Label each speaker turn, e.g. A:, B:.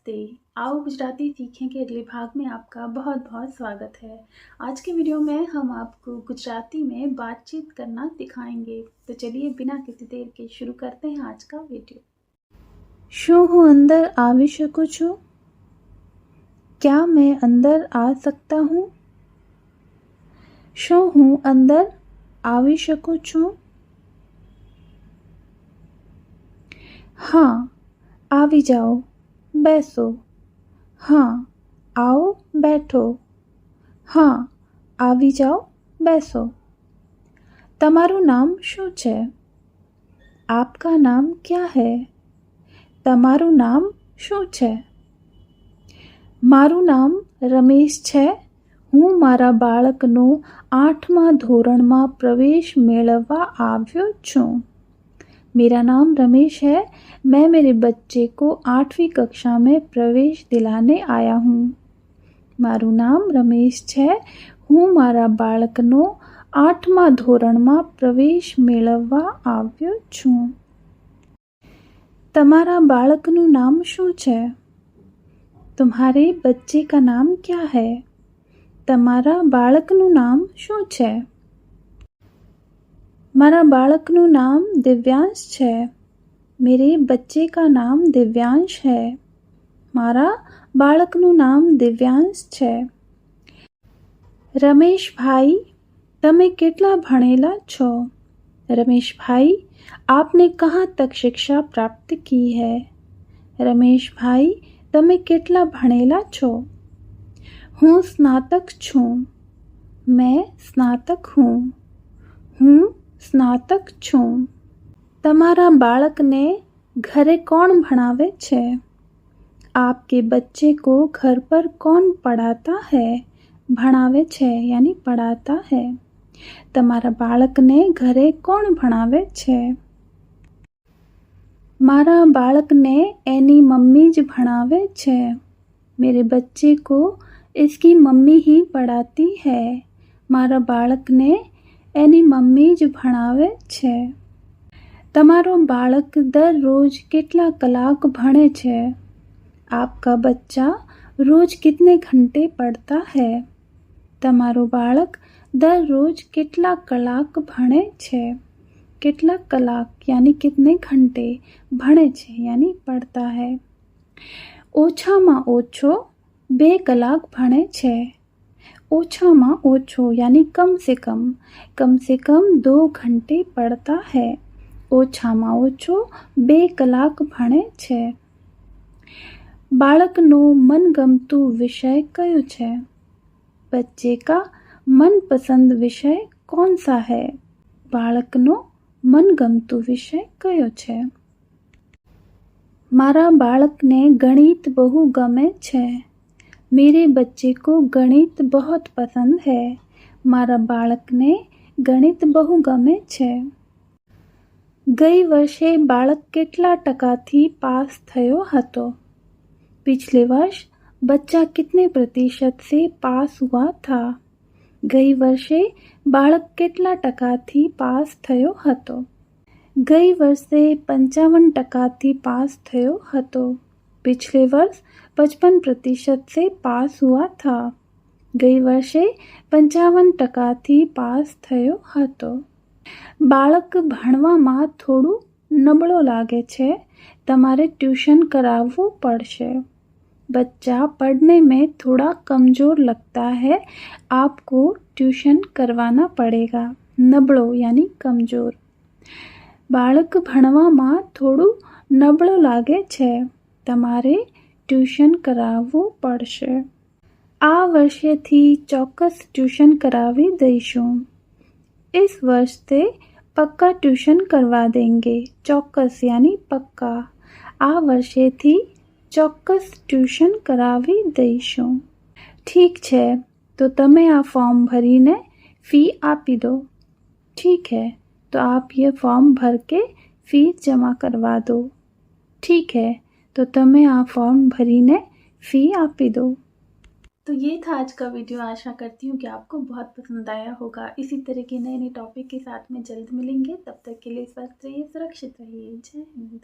A: नमस्ते। आओ गुजराती सीखें के अगले भाग में आपका बहुत बहुत स्वागत है। आज के वीडियो में हम आपको गुजराती में बातचीत करना सिखाएंगे। तो चलिए बिना किसी देर के शुरू करते हैं आज का वीडियो।
B: શું હું અંદર આવી શકું છું? क्या मैं अंदर आ सकता हूँ? શું હું અંદર આવી શકું છું? हाँ, આવી જાઓ, બેસો. हाँ, आओ, बैठो. हाँ, આવી જાઓ, બેસો. તમારું નામ શું છે? आपका नाम क्या है? તમારું નામ શું છે? મારું નામ રમેશ છે. હું મારા બાળકનો 8મા ધોરણમાં પ્રવેશ મેળવવા આવ્યો છું. मेरा नाम रमेश है. मैं मेरे बच्चे को 8वीं कक्षा में प्रवेश दिलाने आया हूँ. મારું નામ રમેશ છે. હું મારા બાળકનો 8મા ધોરણમાં પ્રવેશ મેળવવા આવ્યો છું. તમારા બાળકનું નામ શું છે? तुम्हारे बच्चे का नाम क्या है? તમારા બાળકનું નામ શું છે? મારા બાળકનું નામ દિવ્यांश છે. मेरे बच्चे का नाम दिव्यांश है. મારા બાળકનું નામ દિવ્यांश છે. રમેશ ભાઈ, તમે કેટલા ભણેલા છો? रमेश भाई, आपने कहाँ तक शिक्षा प्राप्त की है? रमेश भाई, તમે કેટલા ભણેલા છો? હું સ્નાતક છું. मैं स्नातक हूँ. હું સ્નાતક છું. તમારા બાળકને ઘરે કોણ ભણાવે છે? आपके बच्चे को घर पर कौन पढ़ाता है? ભણાવે છે यानी पढ़ाता है. તમારા બાળકને ઘરે કોણ ભણાવે છે? મારા બાળકને એની મમ્મી જ ભણાવે છે. मेरे बच्चे को इसकी मम्मी ही पढ़ाती है. મારા બાળકને એની મમ્મી જ ભણાવે છે. તમારો બાળક દરરોજ કેટલા કલાક ભણે છે? आपका बच्चा रोज कितने घंटे पढ़ता है? તમારું બાળક दररोज કેટલા કલાક ભણે છે? કેટલા કલાક यानी कितने घंटे, ભણે છે यानी पढ़ता है. ઓછામાં ઓછો 2 કલાક ભણે છે. ઓછામાં ઓછો यानी कम से कम 2 घंटे पढ़ता है. ઓછામાં ઓછો 2 કલાક ભણે છે. બાળકનો મનગમતું વિષય કયો છે? बच्चे का मनपसंद विषय कौन सा है? બાળકનો મનગમતું વિષય કયો છે? મારા બાળકને ગણિત બહુ ગમે છે. मेरे बच्चे को गणित बहुत पसंद है. મારા બાળકને ગણિત બહુ ગમે છે. ગઈ વર્ષે બાળક કેટલા ટકાથી પાસ થયો હતો? पिछले वर्ष बच्चा कितने प्रतिशत से पास हुआ था? गई वर्षे बाळक કેટલા ટકાથી પાસ થયો હતો? ગઈ વર્ષે 55% પાસ થયો હતો. पिछले वर्ष 55% से पास हुआ था. गई वर्षे 55% पास થયો હતો. બાળક ભણવામાં થોડું નબળો લાગે છે. તમારે ટ્યુશન કરાવવું પડશે. बच्चा पढ़ने में थोड़ा कमज़ोर लगता है. आपको ट्यूशन करवाना पड़ेगा. नबड़ो यानी कमज़ोर. बाळक भणवामां थोड़ું नबळो लागे छे. तमारे ट्यूशन करावવું પડશે. आ वर्षेथी ચોક્કસ ट्यूशन करावी दईशुं. इस वर्ष से पक्का ट्यूशन करवा देंगे. ચોક્કસ यानी पक्का. आ वर्षेथी ચોક્કસ ટ્યુશન કરાવી દઈશું. ઠીક છે, તો તમે આ ફોર્મ ભરીને फ़ी આપી દો. ठीक है, तो आप ये फॉर्म भर के फीस जमा करवा दो. ठीक है, तो તમે આ ફોર્મ ભરીને फ़ी આપી દો.
A: तो ये था आज का वीडियो। आशा करती हूँ कि आपको बहुत पसंद आया होगा। इसी तरह के नए नए टॉपिक के साथ में जल्द मिलेंगे। तब तक के लिए स्वस्थ रहिए, सुरक्षित रहिए। जय हिंद।